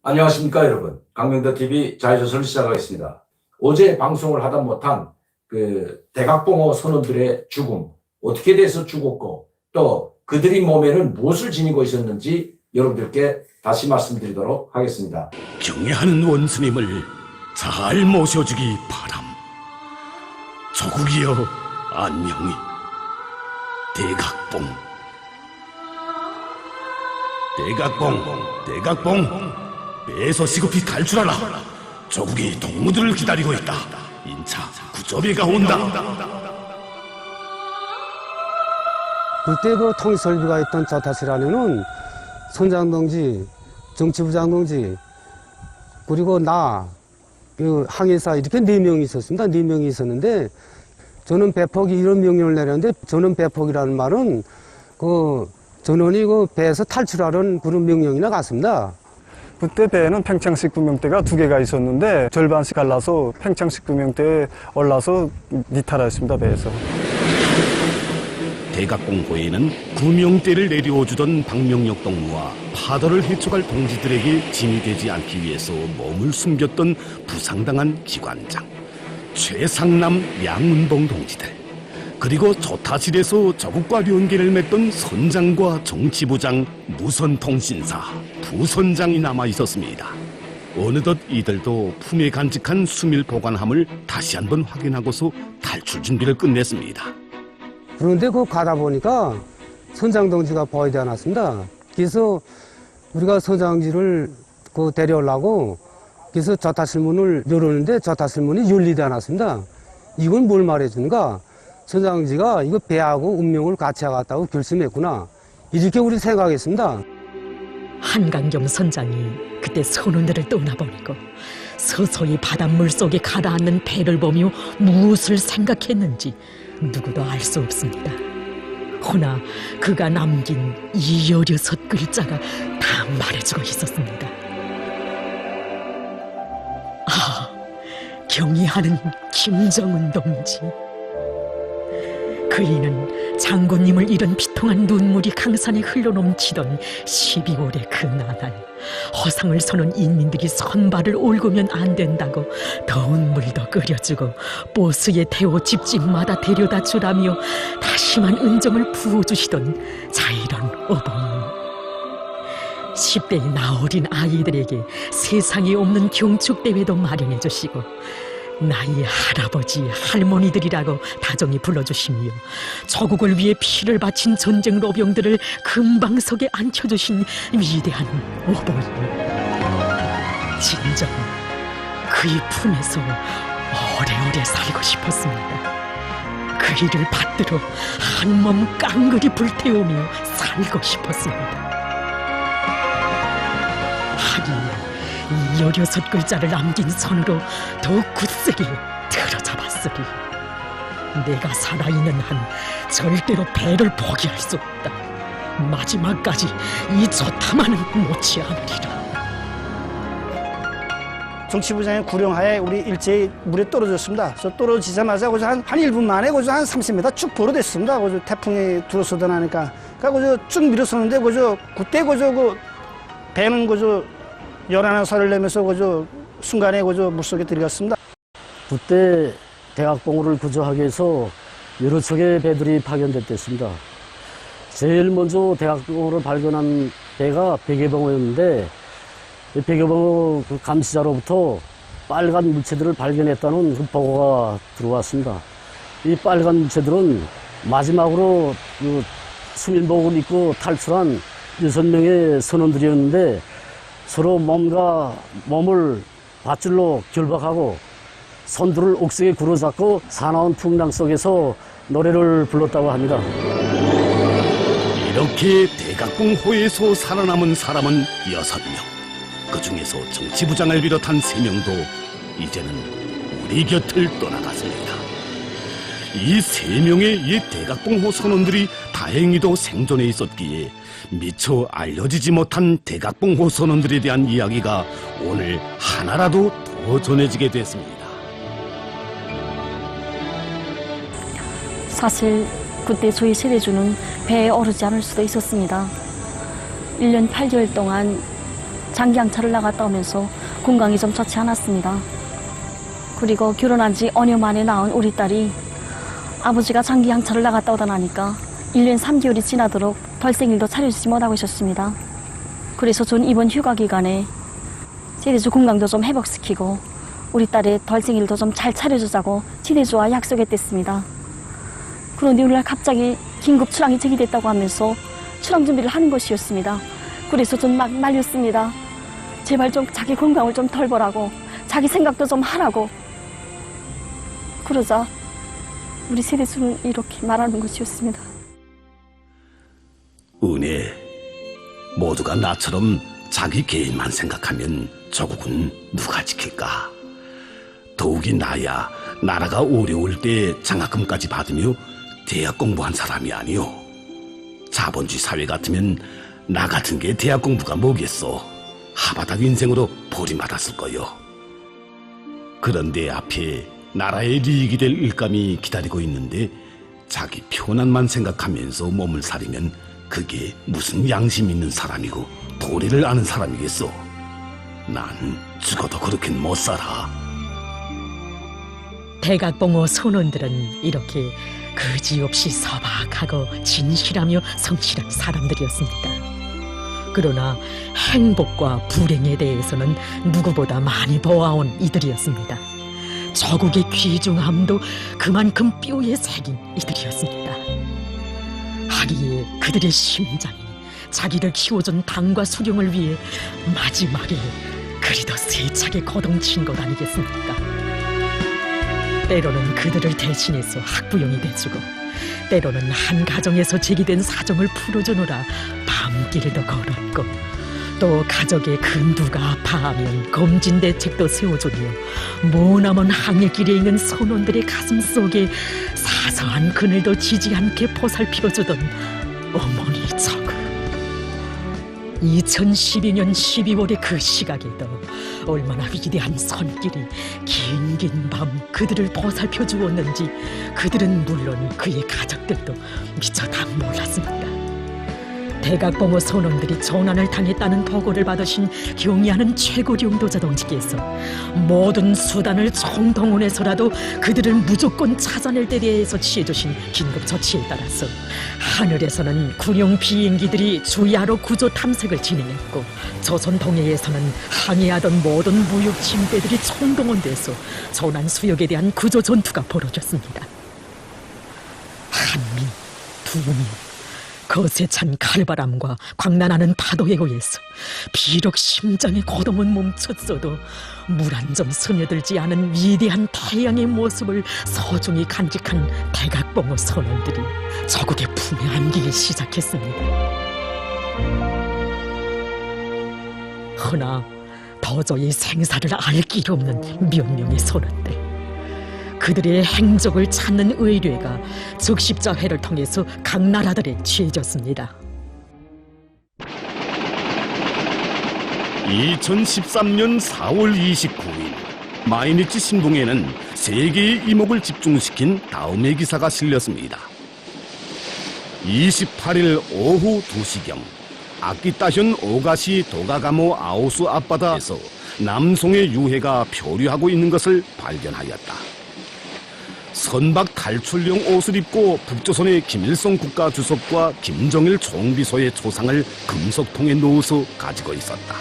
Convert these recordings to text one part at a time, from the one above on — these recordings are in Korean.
안녕하십니까 여러분. 강명도TV 자유조선을 시작하겠습니다. 어제 방송을 하다 못한 대각봉호 선원들의 죽음, 어떻게 돼서 죽었고 또 그들이 몸에는 무엇을 지니고 있었는지 여러분들께 다시 말씀드리도록 하겠습니다. 경애하는 원스님을 잘 모셔주기 바람. 조국이여 안녕히. 대각봉. 대각봉. 배에서 시급히 탈출하라. 조국이 동무들을 기다리고 있다. 인차 구조배가 온다. 그때 그 통일설비가 있던 저타시라는 선장동지, 정치부장동지, 그리고 나, 그 항해사 이렇게 4명이 있었습니다. 4명이 있었는데 저는 배폭이 이런 명령을 내렸는데 저는 배폭이라는 말은 그 전원이 그 배에서 탈출하는 그런 명령이나 같습니다. 그때 배에는 팽창식 구명대가 2개가 있었는데 절반씩 갈라서 팽창식 구명대에 올라서 니탈하였습니다. 배에서. 대각봉호에는 구명대를 내려주던 박명력 동무와 파도를 해촉할 동지들에게 짐이 되지 않기 위해서 몸을 숨겼던 부상당한 기관장, 최상남, 양운봉 동지들, 그리고 조타실에서 저국과 연계를 맺던 선장과 정치부장, 무선통신사, 부선장이 남아 있었습니다. 어느덧 이들도 품에 간직한 수밀 보관함을 다시 한번 확인하고서 탈출 준비를 끝냈습니다. 그런데 그 가다 보니까 선장동지가 보이지 않았습니다. 그래서 우리가 선장지를 그 데려오려고 그래서 저타실 문을 열었는데 저타실 문이 열리지 않았습니다. 이건 뭘 말해주는가? 선장지가 이거 배하고 운명을 같이 하겠다고 결심했구나. 이렇게 우리 생각했습니다. 한강경 선장이 그때 선원들을 떠나버리고 서서히 바닷물 속에 가라앉는 배를 보며 무엇을 생각했는지 누구도 알 수 없습니다. 허나 그가 남긴 이 16글자가 다 말해주고 있었습니다. 아, 경의하는 김정은 동지. 그이는 장군님을 잃은 비통한 눈물이 강산에 흘러넘치던 12월의 그 나날, 허상을 서는 인민들이 선발을 올구면 안 된다고 더운 물도 끓여주고 보스에 태워 집집마다 데려다 주라며 다시만 은정을 부어주시던 자이런 어버님. 10대의 나어린 아이들에게 세상에 없는 경축대회도 마련해 주시고 나의 할아버지, 할머니들이라고 다정히 불러주시며 조국을 위해 피를 바친 전쟁 로병들을 금방석에 앉혀주신 위대한 어버이. 진정 그의 품에서 오래오래 살고 싶었습니다. 그 일을 받들어 한몸 깡그리 불태우며 살고 싶었습니다. 하긴 이 16글자를 남긴 손으로 더욱 굳세게 틀어잡았으리. 내가 살아있는 한 절대로 배를 포기할 수 없다. 마지막까지 이 조타만은 놓지 않으리라. 정치부장의 구령하에 우리 일제히 물에 떨어졌습니다. 그래서 떨어지자마자 한 1분 만에 한 30m 쭉 보로됐습니다. 태풍이 들어서던 하니까. 그러니까 쭉 밀어서는데 그때 그 배는 11살을 내면서 순간에 물속에 들어갔습니다. 그때 대각봉호를 구조하기 위해서 여러 척의 배들이 파견됐습니다. 제일 먼저 대각봉호를 발견한 배가 백여봉호였는데 백여봉호 그 감시자로부터 빨간 물체들을 발견했다는 그 보고가 들어왔습니다. 이 빨간 물체들은 마지막으로 그 수민복을 입고 탈출한 6명의 선원들이었는데 서로 몸을 밧줄로 결박하고 손들을 옥석에 구로잡고 사나운 풍랑 속에서 노래를 불렀다고 합니다. 이렇게 대각봉호에서 살아남은 사람은 6명. 그 중에서 정치부장을 비롯한 3명도 이제는 우리 곁을 떠나갔습니다. 이 3명의 옛 대각봉호 선원들이 다행히도 생존해 있었기에 미처 알려지지 못한 대각봉호 선원들에 대한 이야기가 오늘 하나라도 더 전해지게 됐습니다. 사실 그때 저희 세대주는 배에 오르지 않을 수도 있었습니다. 1년 8개월 동안 장기 항차를 나갔다 오면서 건강이 좀 좋지 않았습니다. 그리고 결혼한 지 5년 만에 낳은 우리 딸이 아버지가 장기 항차를 나갔다 오다 나니까 1년 3개월이 지나도록 덜생일도 차려주지 못하고 있었습니다. 그래서 전 이번 휴가 기간에 지대주 건강도 좀 회복시키고 우리 딸의 덜생일도 좀 잘 차려주자고 지대주와 약속했댔습니다. 그런데 오늘날 갑자기 긴급 출항이 제기됐다고 하면서 출항 준비를 하는 것이었습니다. 그래서 전 막 말렸습니다. 제발 좀 자기 건강을 좀 덜 보라고, 자기 생각도 좀 하라고. 그러자 우리 세대수는 이렇게 말하는 것이었습니다. 은혜, 모두가 나처럼 자기 개인만 생각하면 조국은 누가 지킬까? 더욱이 나야 나라가 어려울 때 장학금까지 받으며 대학 공부한 사람이 아니오. 자본주의 사회 같으면 나 같은 게 대학 공부가 뭐겠어. 하바닥 인생으로 버림받았을 거요. 그런데 앞에 나라의 리익이 될 일감이 기다리고 있는데 자기 편안만 생각하면서 몸을 사리면 그게 무슨 양심 있는 사람이고 도리를 아는 사람이겠어. 난 죽어도 그렇게는 못 살아. 대각봉호 선원들은 이렇게 그지없이 서박하고 진실하며 성실한 사람들이었습니다. 그러나 행복과 불행에 대해서는 누구보다 많이 보아온 이들이었습니다. 조국의 귀중함도 그만큼 뼈에 새긴 이들이었습니다. 하기에 그들의 심장이 자기를 키워준 당과 수령을 위해 마지막에 그리도 세차게 거동친 것 아니겠습니까? 때로는 그들을 대신해서 학부형이 돼주고, 때로는 한 가정에서 제기된 사정을 풀어주느라 밤길도 걸었고, 또 가족의 근두가 아파하면 검진 대책도 세워주며 머나먼 항해길에 있는 선원들의 가슴 속에 사소한 그늘도 지지 않게 보살펴주던 어머니 저그. 2012년 12월의 그 시각에도 얼마나 위대한 손길이 긴긴 밤 그들을 보살펴 주었는지 그들은 물론 그의 가족들도 미처 다 몰랐습니다. 대각봉호 선원들이 전환을 당했다는 보고를 받으신 경의하는 최고領導자 동지께서 모든 수단을 총동원해서라도 그들을 무조건 찾아낼 데 대해서 취해주신 긴급 조치에 따라서 하늘에서는 군용 비행기들이 주야로 구조 탐색을 진행했고, 조선 동해에서는 항해하던 모든 무역 침대들이 총동원돼서 조난 수역에 대한 구조 전투가 벌어졌습니다. 한민, 두민, 거세 찬 칼바람과 광란하는 파도에 의해서 비록 심장의 고동은 멈췄어도 물 한 점 스며들지 않은 위대한 태양의 모습을 소중히 간직한 대각봉호 선원들이 조국의 품에 안기기 시작했습니다. 허나 도저히 생사를 알 길 없는 몇 명의 선원들, 그들의 행적을 찾는 의뢰가 적십자회를 통해서 각 나라들에 취해졌습니다. 2013년 4월 29일 마이니치 신봉에는 세 개의 이목을 집중시킨 다음의 기사가 실렸습니다. 28일 오후 2시경 아키타현 오가시 도가가모 아오수 앞바다에서 남송의 유해가漂流하고 있는 것을 발견하였다. 선박 탈출용 옷을 입고 북조선의 김일성 국가주석과 김정일 총비서의 초상을 금속통에 넣어서 가지고 있었다.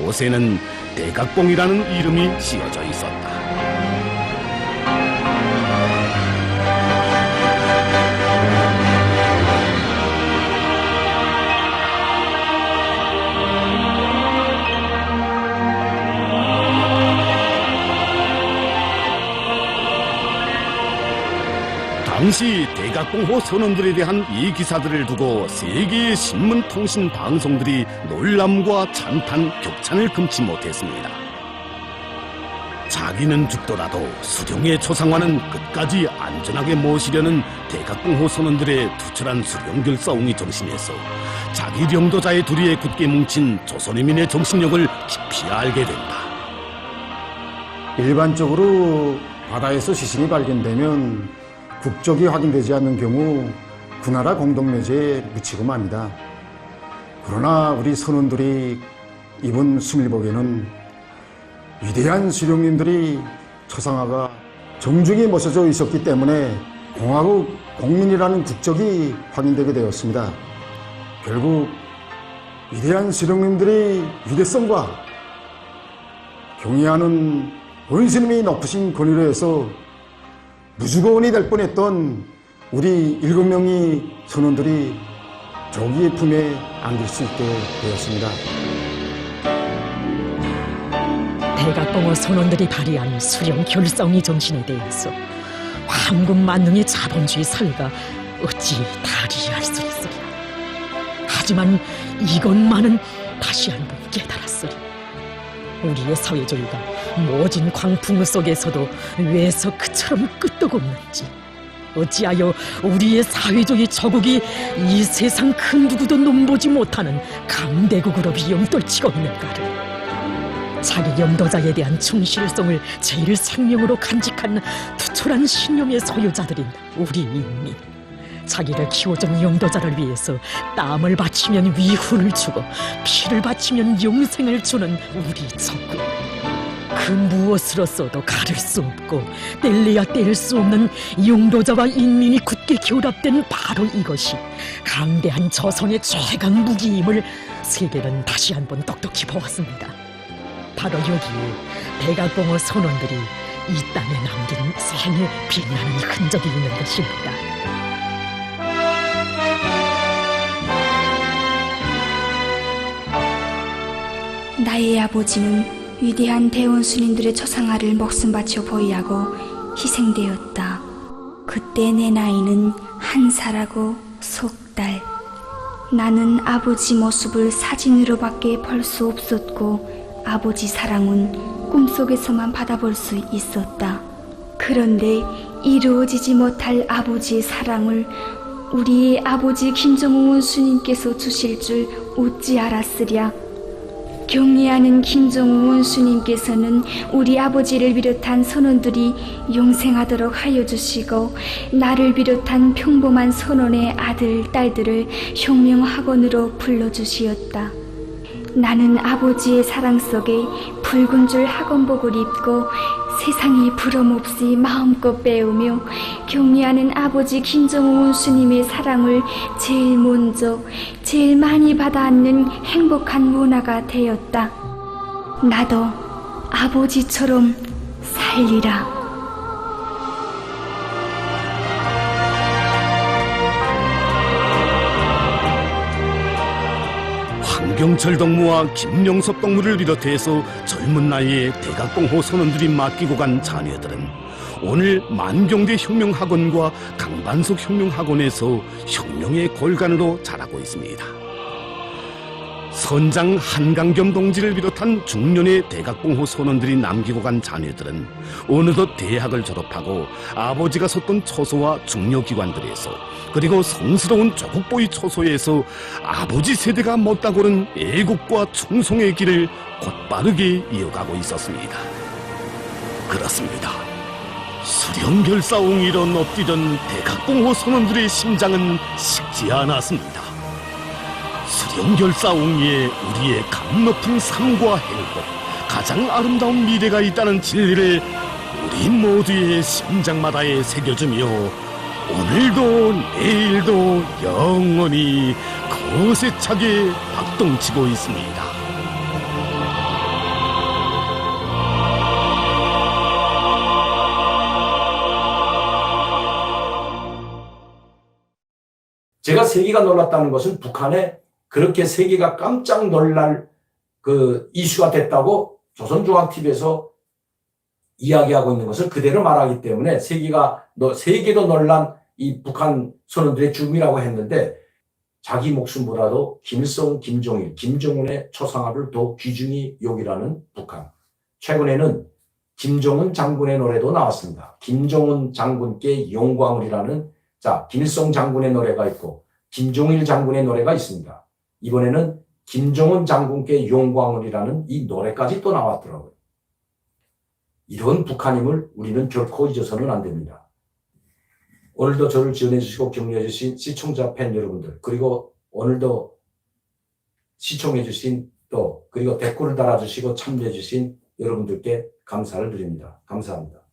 옷에는 대각봉이라는 이름이 씌어져 있었다. 당시 대각봉호 선원들에 대한 이 기사들을 두고 세계의 신문 통신 방송들이 놀람과 찬탄, 격찬을 금치 못했습니다. 자기는 죽더라도 수령의 초상화는 끝까지 안전하게 모시려는 대각봉호 선원들의 투철한 수령결 싸움이 정신에서 자기領導자의 두리에 굳게 뭉친 조선인민의 정신력을 깊이 알게 된다. 일반적으로 바다에서 시신이 발견되면 국적이 확인되지 않는 경우 그 나라 공동묘지에 묻히고 맙니다. 그러나 우리 선원들이 이번 수밀복에는 위대한 수령님들이 초상화가 정중히 모셔져 있었기 때문에 공화국 공민이라는 국적이 확인되게 되었습니다. 결국 위대한 수령님들의 위대성과 경애하는 원스님이 높으신 권위로 해서 무주거원이 될 뻔했던 우리 7명의 선원들이 조기의 품에 안길 수 있게 되었습니다. 대각봉어 선원들이 발휘한 수령 결성의 정신에 대해서 황금 만능의 자본주의 사회가 어찌 달이할 수 있으랴. 하지만 이것만은 다시 한번 깨달았으리. 우리의 사회주의가 모진 광풍 속에서도 왜서 그처럼 끄떡없는지, 어찌하여 우리의 사회주의 저국이 이 세상 그 누구도 넘보지 못하는 강대국으로 비엄떨치고 있는가를, 자기 영도자에 대한 충실성을 제일 생명으로 간직한 투철한 신념의 소유자들인 우리 인민, 자기를 키워준 영도자를 위해서 땀을 바치면 위훈을 주고 피를 바치면 영생을 주는 우리 적국, 그 무엇으로서도 가릴 수 없고 뗄래야 뗄 수 없는 영도자와 인민이 굳게 결합된 바로 이것이 강대한 조선의 최강 무기임을 세계는 다시 한번 똑똑히 보았습니다. 바로 여기에 대각봉어 선원들이 이 땅에 남긴 생의 빛나는 흔적이 있는 것입니다. 나의 아버지는 위대한 대원 순인들의 초상화를 목숨 바쳐 보이하고 희생되었다. 그때 내 나이는 1살하고 속달. 나는 아버지 모습을 사진으로밖에 볼 수 없었고 아버지 사랑은 꿈속에서만 받아볼 수 있었다. 그런데 이루어지지 못할 아버지의 사랑을 우리의 아버지 김정우 원수님께서 주실 줄 어찌 알았으랴. 경애하는 김정우 원수님께서는 우리 아버지를 비롯한 선원들이 영생하도록 하여 주시고 나를 비롯한 평범한 선원의 아들, 딸들을 혁명학원으로 불러주시었다. 나는 아버지의 사랑 속에 붉은 줄 학원복을 입고 세상이 부럼없이 마음껏 배우며 경애하는 아버지 김정우 원수님의 사랑을 제일 먼저 제일 많이 받아안는 행복한 문화가 되었다. 나도 아버지처럼 살리라. 황경철 덕무와 김영섭 덕무를 비롯해서 젊은 나이에 대각봉호 선원들이 맡기고 간 자녀들은 오늘 만경대 혁명학원과 강반석 혁명학원에서 혁명의 골간으로 자라고 있습니다. 선장 한강겸 동지를 비롯한 중년의 대각봉호 선원들이 남기고 간 자녀들은 어느덧 대학을 졸업하고 아버지가 섰던 초소와 중요기관들에서, 그리고 성스러운 조국보위 초소에서 아버지 세대가 못다고는 애국과 충성의 길을 곧바르게 이어가고 있었습니다. 그렇습니다. 수령결사옹이로 엎디던 대각봉호 선원들의 심장은 식지 않았습니다. 수령결사옹이에 우리의 감 높은 삶과 행복, 가장 아름다운 미래가 있다는 진리를 우리 모두의 심장마다에 새겨주며 오늘도 내일도 영원히 거세차게 박동치고 있습니다. 제가 세계가 놀랐다는 것은 북한에 그렇게 세계가 깜짝 놀랄 그 이슈가 됐다고 조선중앙TV에서 이야기하고 있는 것을 그대로 말하기 때문에 세계도 놀란 이 북한 선원들의 죽음이라고 했는데, 자기 목숨보다도 김일성, 김정일, 김정은의 초상화를 더 귀중히 여기라는 북한. 최근에는 김정은 장군의 노래도 나왔습니다. 김정은 장군께 영광을이라는, 김일성 장군의 노래가 있고 김정일 장군의 노래가 있습니다. 이번에는 김정은 장군께 영광을이라는 이 노래까지 또 나왔더라고요. 이런 북한임을 우리는 결코 잊어서는 안 됩니다. 오늘도 저를 지원해주시고 격려해주신 시청자 팬 여러분들, 그리고 오늘도 시청해주신 또 그리고 댓글을 달아주시고 참여해주신 여러분들께 감사를 드립니다. 감사합니다.